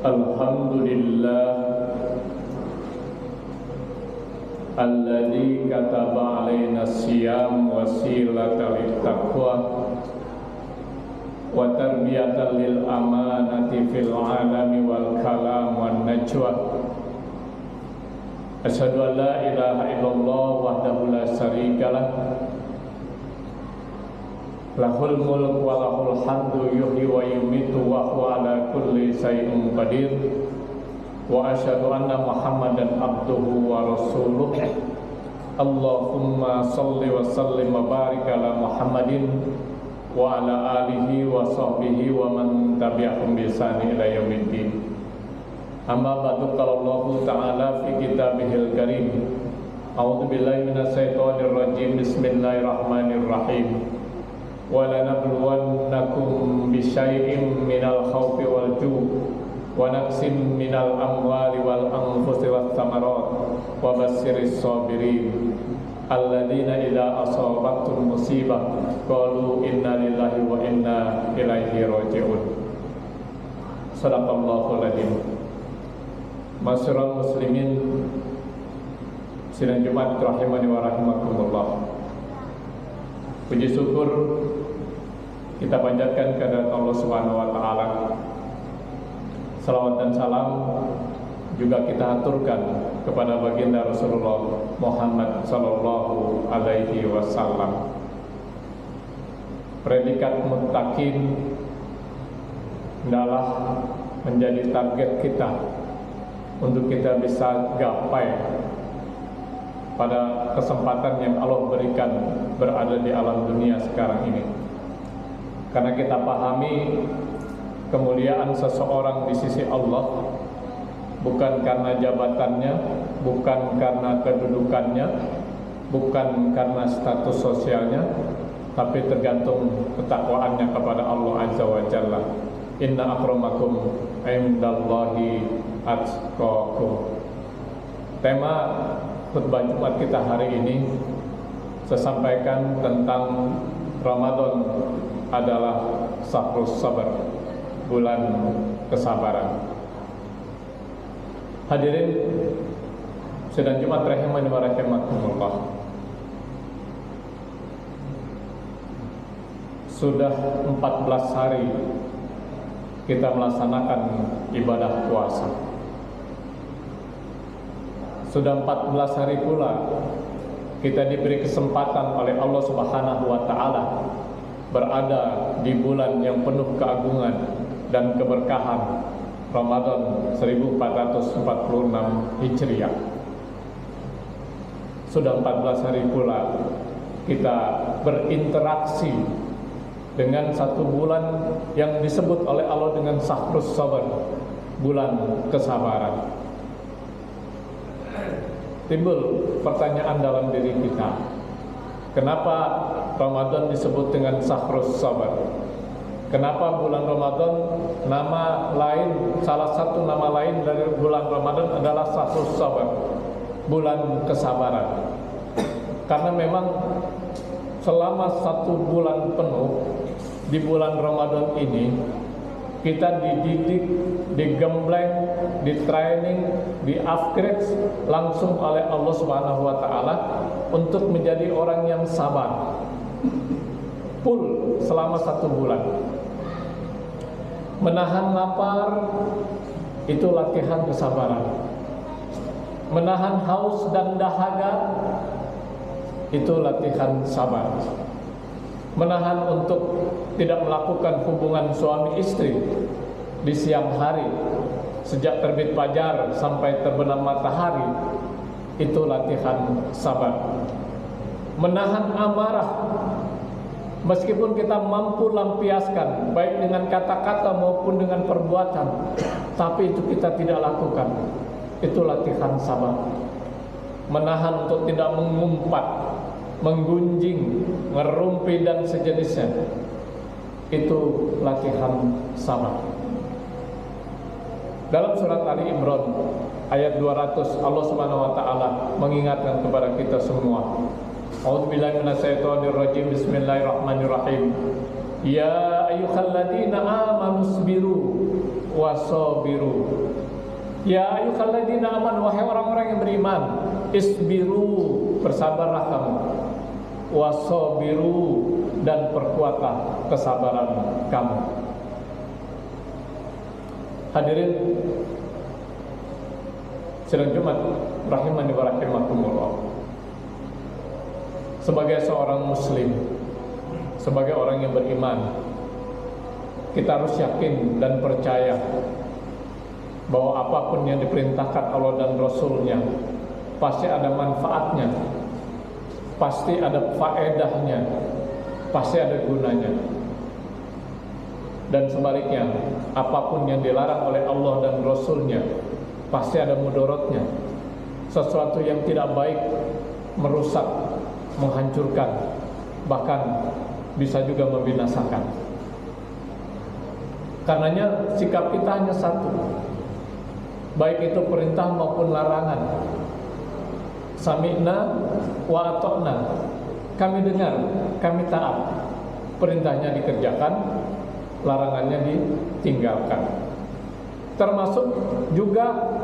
Alhamdulillah alladzi kataba alaina siyam wasilatan littaqwa wa tarbiyatan lil amanati fil alami wal kalam wan najwa. Asyhadu an la ilaha illallah wahdahu la syarikalah lahul mulk wa lahul hamdu yuhyi wa yumitu wa huwa ala kulli syai'in qadir. Wa asyhadu anna Muhammadan abduhu wa rasuluh. Allahumma salli wa sallim wa barik ala Muhammadin wa ala alihi wa sahbihi wa man tabi'ahum bi ihsan ila yaumiddin. Amma ba'du, qala Allah ta'ala fi kitabihil karim. A'udzu billahi minasy syaithanir rajim. Bismillahirrahmanirrahim. Wa lanabluwannakum bisyai'in minal khawfi wal ju' wa naqsim minal amwali wal anfusi wath thamarat wa bassiris sabirin alladzina idza asabathum musibah qalu inna lillahi wa inna ilaihi raji'un. Shadaqallahul adzim. Masyarul muslimin sidang Jumat rahimani wa rahimakumullah. Puji syukur kita panjatkan kepada Allah Subhanahu wa taala. Salawat dan salam juga kita aturkan kepada baginda Rasulullah Muhammad sallallahu alaihi wasallam. Predikat muttaqin adalah menjadi target kita untuk kita bisa gapai pada kesempatan yang Allah berikan berada di alam dunia sekarang ini. Karena kita pahami kemuliaan seseorang di sisi Allah bukan karena jabatannya, bukan karena kedudukannya, bukan karena status sosialnya, tapi tergantung ketakwaannya kepada Allah Azza wa Jalla. Inna akramakum indallahi atqakum. Tema khutbah Jumat kita hari ini saya sampaikan tentang Ramadan adalah syahrus sabar, bulan kesabaran. Hadirin sidang Jumat rahimani wa rahimakumullah. Sudah 14 hari kita melaksanakan ibadah puasa. Sudah 14 hari pula kita diberi kesempatan oleh Allah Subhanahu wa taala berada di bulan yang penuh keagungan dan keberkahan Ramadan 1446 Hijriah. Sudah 14 hari pula kita berinteraksi dengan satu bulan yang disebut oleh Allah dengan syahrus sabar, bulan kesabaran. Timbul pertanyaan dalam diri kita, kenapa Ramadan disebut dengan syahrus sabar? Kenapa bulan Ramadan nama lain, salah satu nama lain dari bulan Ramadan adalah syahrus sabar, bulan kesabaran? Karena memang selama satu bulan penuh di bulan Ramadan ini kita dididik, digembleng, ditraining, di-upgrade langsung oleh Allah Subhanahu wa taala untuk menjadi orang yang sabar. Full selama satu bulan. Menahan lapar itu latihan kesabaran. Menahan haus dan dahaga itu latihan sabar. Menahan untuk tidak melakukan hubungan suami istri di siang hari sejak terbit fajar sampai terbenam matahari itu latihan sabar. Menahan amarah meskipun kita mampu lampiaskan baik dengan kata-kata maupun dengan perbuatan, tapi itu kita tidak lakukan, itu latihan sabar. Menahan untuk tidak mengumpat, menggunjing, ngerumpi dan sejenisnya, itu latihan sabar. Dalam surat Ali Imran ayat 200 Allah Subhanahu wa taala mengingatkan kepada kita semua. A'udzubillahi minasyaitonir rajim. Bismillahirrahmanirrahim. Ya ayyuhalladzina amanu sabiru wasabiru. Ya ayyuhalladzina amanu, wahai orang-orang yang beriman, isbiru, bersabarlah kamu, wasabiru, dan perkuatlah kesabaran kamu. Hadirin sidang Jumat rahimani wa rahimakumullah. Sebagai seorang muslim, sebagai orang yang beriman, kita harus yakin dan percaya bahwa apapun yang diperintahkan Allah dan Rasulnya pasti ada manfaatnya, pasti ada faedahnya, pasti ada gunanya. Dan sebaliknya, apapun yang dilarang oleh Allah dan Rasulnya pasti ada mudaratnya, sesuatu yang tidak baik, merusak, menghancurkan, bahkan bisa juga membinasakan. Karenanya sikap kita hanya satu, baik itu perintah maupun larangan. Sami'na wa ata'na, kami dengar, kami taat. Perintahnya dikerjakan, larangannya ditinggalkan. Termasuk juga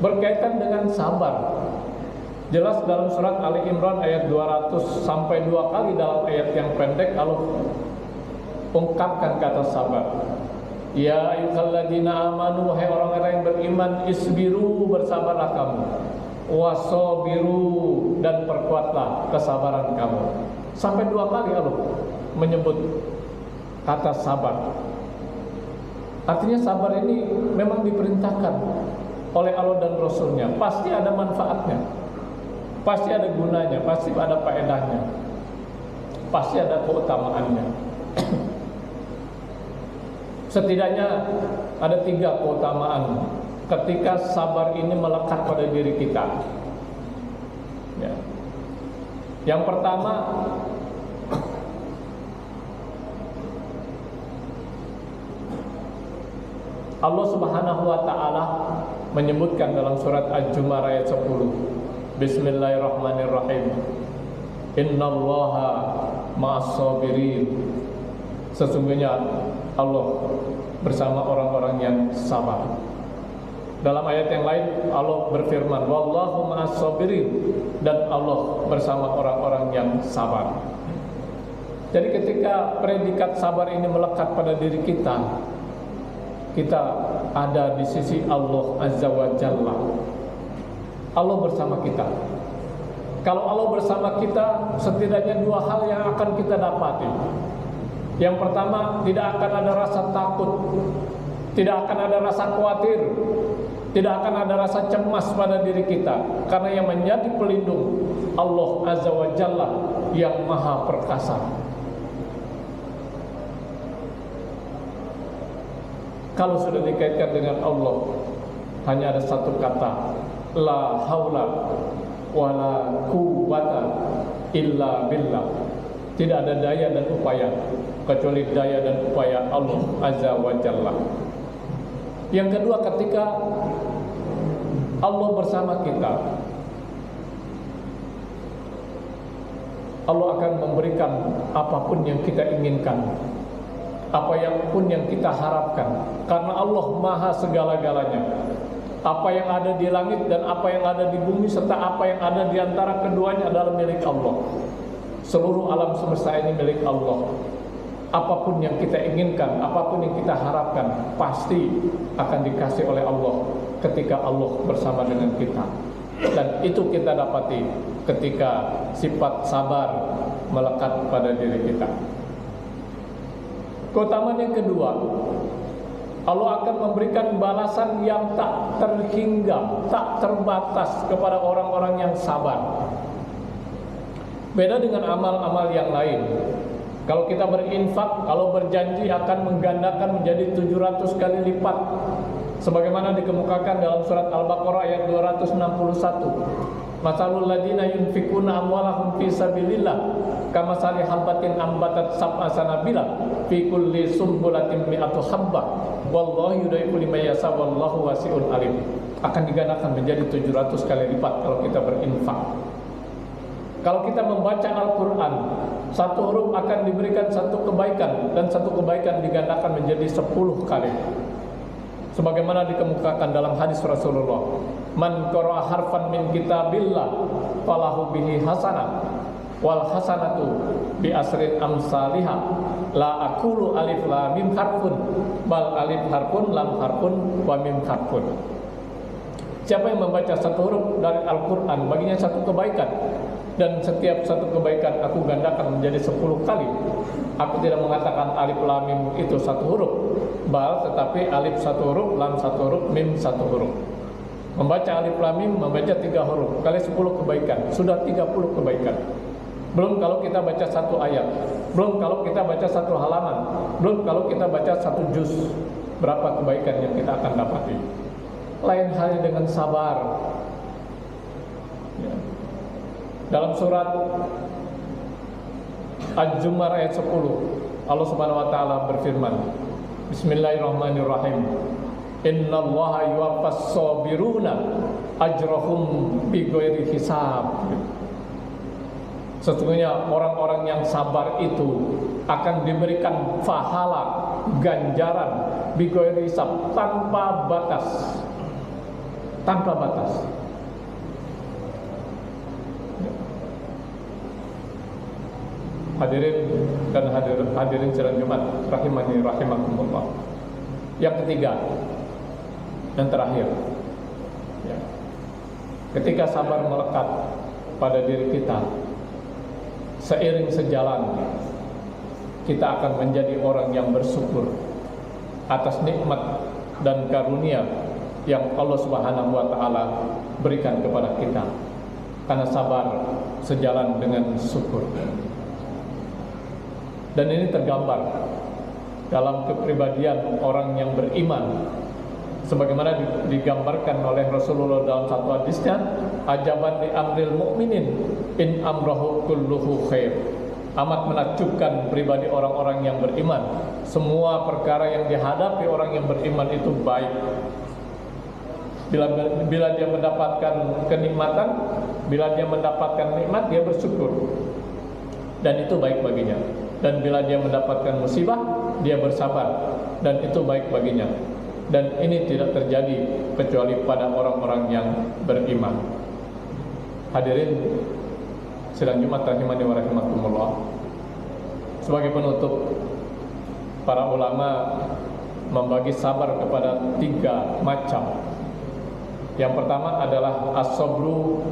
berkaitan dengan sabar. Jelas dalam surat Ali Imran ayat 200 sampai 2 kali dalam ayat yang pendek Allah ungkapkan kata sabar. Ya ayyuhalladzina amanu, wahai orang-orang yang beriman, isbiru, bersabarlah kamu, wasabiru, dan perkuatlah kesabaran kamu. Sampai 2 kali Allah menyebut kata sabar. Artinya sabar ini memang diperintahkan oleh Allah dan Rasulnya. Pasti ada manfaatnya, pasti ada gunanya, pasti ada faedahnya, pasti ada keutamaannya. Setidaknya ada 3 keutamaan ketika sabar ini melekat pada diri kita. Ya. Yang pertama, Allah Subhanahu wa taala menyebutkan dalam surat Al-Jum'ah ayat 10, Bismillahirrahmanirrahim, Innallaha ma'as-sabirin. Sesungguhnya Allah bersama orang-orang yang sabar. Dalam ayat yang lain Allah berfirman, Wallahu ma'as-sabirin, dan Allah bersama orang-orang yang sabar. Jadi ketika predikat sabar ini melekat pada diri kita, kita ada di sisi Allah Azza wa Jalla. Allah bersama kita. Kalau Allah bersama kita, setidaknya 2 hal yang akan kita dapati. Yang pertama, tidak akan ada rasa takut, tidak akan ada rasa khawatir, tidak akan ada rasa cemas pada diri kita, karena yang menjadi pelindung Allah Azza wa Jalla yang maha perkasa. Kalau sudah dikaitkan dengan Allah, hanya ada satu kata, la haula wala quwwata illa billah. Tidak ada daya dan upaya kecuali daya dan upaya Allah Azza wa Jalla. Yang kedua, ketika Allah bersama kita, Allah akan memberikan apapun yang kita inginkan, apa yang pun yang kita harapkan, karena Allah maha segala-galanya. Apa yang ada di langit dan apa yang ada di bumi serta apa yang ada di antara keduanya adalah milik Allah. Seluruh alam semesta ini milik Allah. Apapun yang kita inginkan, apapun yang kita harapkan, pasti akan dikasih oleh Allah ketika Allah bersama dengan kita. Dan itu kita dapati ketika sifat sabar melekat pada diri kita. Keutamaan yang kedua, Allah akan memberikan balasan yang tak terhingga, tak terbatas kepada orang-orang yang sabar. Beda dengan amal-amal yang lain. Kalau kita berinfak, kalau berjanji akan menggandakan menjadi 700 kali lipat, sebagaimana dikemukakan dalam surat Al-Baqarah ayat 261. Masalul ladina yunfikuna amwalahum fi sabilillah kamasali habbatin ambatat sab'a sanabila fi kulli sumbulatin mi'atu habbah wallahu yudaifu liman yasha wallahu wasi'un alim. Akan digandakan menjadi 700 kali lipat kalau kita berinfak. Kalau kita membaca Al-Quran, satu huruf akan diberikan satu kebaikan, dan satu kebaikan digandakan menjadi 10 kali. sebagaimana dikemukakan dalam hadis Rasulullah, man qara'a harfan min kitabillah falahu bihi hasanah wal hasanatu bi asrin amsalihha la aqulu alif lam mim harfun bal alif harfun lam harfun wa mim harfun. Siapa yang membaca satu huruf dari Al-Quran, baginya satu kebaikan, dan setiap satu kebaikan aku gandakan menjadi 10 kali. Aku tidak mengatakan alif lam mim itu satu huruf, bal tetapi alif satu huruf, lam satu huruf, mim satu huruf. Membaca alif lam mim, membaca 3 huruf kali 10 kebaikan, sudah 30 kebaikan. Belum kalau kita baca satu ayat, belum kalau kita baca satu halaman, belum kalau kita baca satu juz, berapa kebaikan yang kita akan dapati. Lain halnya dengan sabar. Ya. Dalam surat Al-Zumar ayat 10, Allah Subhanahu wa taala berfirman, Bismillahirrahmanirrahim. Innallaha yuwaffas sabiruna ajrahum bighairi hisab. Sesungguhnya orang-orang yang sabar itu akan diberikan pahala, ganjaran bighairi hisab, tanpa batas. Tanpa batas. Hadirin dan hadirin sidang Jumat rahimani rahimakumullah. Yang ketiga dan terakhir, ya, ketika sabar melekat pada diri kita, seiring sejalan kita akan menjadi orang yang bersyukur atas nikmat dan karunia yang Allah Subhanahu wa taala berikan kepada kita, karena sabar sejalan dengan syukur. Dan ini tergambar dalam kepribadian orang yang beriman, sebagaimana digambarkan oleh Rasulullah dalam satu hadisnya, ajaban li amril mu'minin in amrahu kulluhu khair. Amat menakjubkan pribadi orang-orang yang beriman, semua perkara yang dihadapi orang yang beriman itu baik. Bila dia mendapatkan kenikmatan, bila dia mendapatkan nikmat, dia bersyukur, dan itu baik baginya. Dan bila dia mendapatkan musibah, dia bersabar, dan itu baik baginya. Dan ini tidak terjadi kecuali pada orang-orang yang beriman. Hadirin sidang Jumat rahimani wa rahimakumullah. Sebagai penutup, para ulama membagi sabar kepada 3 macam. Yang pertama adalah as-sabru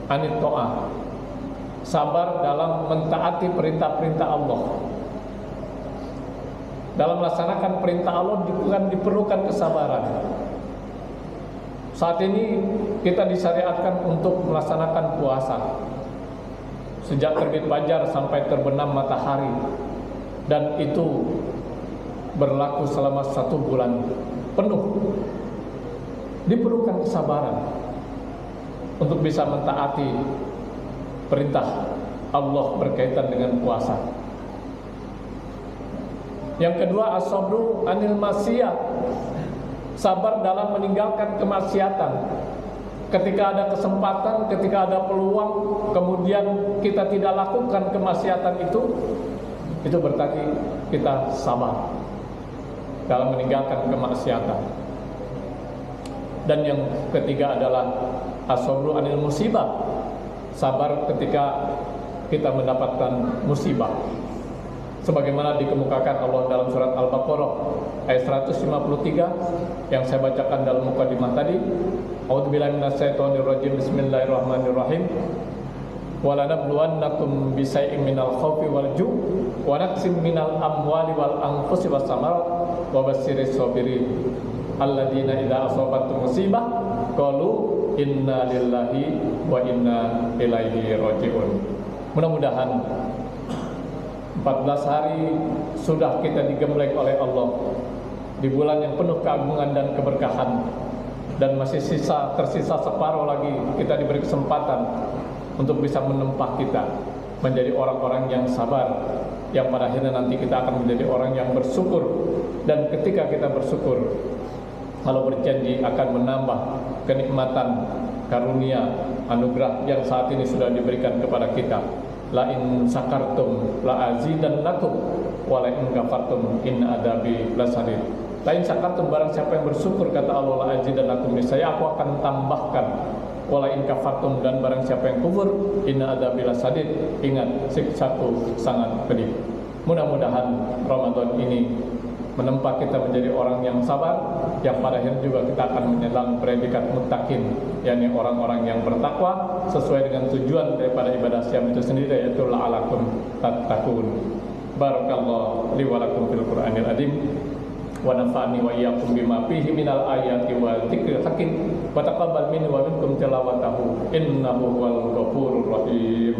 anit ta'ah, sabar dalam mentaati perintah-perintah Allah. Dalam melaksanakan perintah Allah diperlukan kesabaran. Saat ini kita disyariatkan untuk melaksanakan puasa sejak terbit fajar sampai terbenam matahari, dan itu berlaku selama 1 bulan penuh. Diperlukan kesabaran untuk bisa mentaati perintah Allah berkaitan dengan puasa. Yang kedua, as-sabru anil maksiyat, sabar dalam meninggalkan kemaksiatan. Ketika ada kesempatan, ketika ada peluang, kemudian kita tidak lakukan kemaksiatan itu berarti kita sabar dalam meninggalkan kemaksiatan. Dan yang ketiga adalah as-sabru anil musibah, sabar ketika kita mendapatkan musibah. Sebagaimana dikemukakan Allah dalam surat Al-Baqarah ayat 153 yang saya bacakan dalam mukadimah tadi. A'udzubillahi minasyaitonirrajim. Bismillahirrahmanirrahim. Walanabluwannakum bisai'in minal khaufi wal ju' wa naqsim minal amwali wal anfusi was samarat wa basyirish sabirin alladzina idza asabatum musibah qalu inna lillahi wa inna ilaihi raji'un. Mudah-mudahan 14 hari sudah kita digembleng oleh Allah di bulan yang penuh keagungan dan keberkahan, dan masih tersisa separuh lagi kita diberi kesempatan untuk bisa menempa kita menjadi orang-orang yang sabar, yang pada akhirnya nanti kita akan menjadi orang yang bersyukur. Dan ketika kita bersyukur, Allah berjanji akan menambah kenikmatan, karunia, anugerah yang saat ini sudah diberikan kepada kita. La in sakartum la azidannakum wa la in kafartum in adabi lasadid. Lain syakartum, barang siapa yang bersyukur, kata Allah, la azidannakum, niscaya aku akan tambahkan. Wala in kafartum, dan barang siapa yang kufur, inna adzabi lasadid, ingat siksaku sangat pedih. Mudah-mudahan Ramadan ini menempa kita menjadi orang yang sabar, yang pada akhirnya juga kita akan menyelang predikat muttaqin, yakni orang-orang yang bertakwa sesuai dengan tujuan daripada ibadah siam itu sendiri, yaitu la'alakum tattaqun. Barakallahu li wa lakum fil Qur'anil azim, wa nafa'ani wa iyyakum bima fihi minal ayati wa dzikril hakim, wa taqabbal minni wa minkum tilawatahu innahu huwal ghafurur rahim.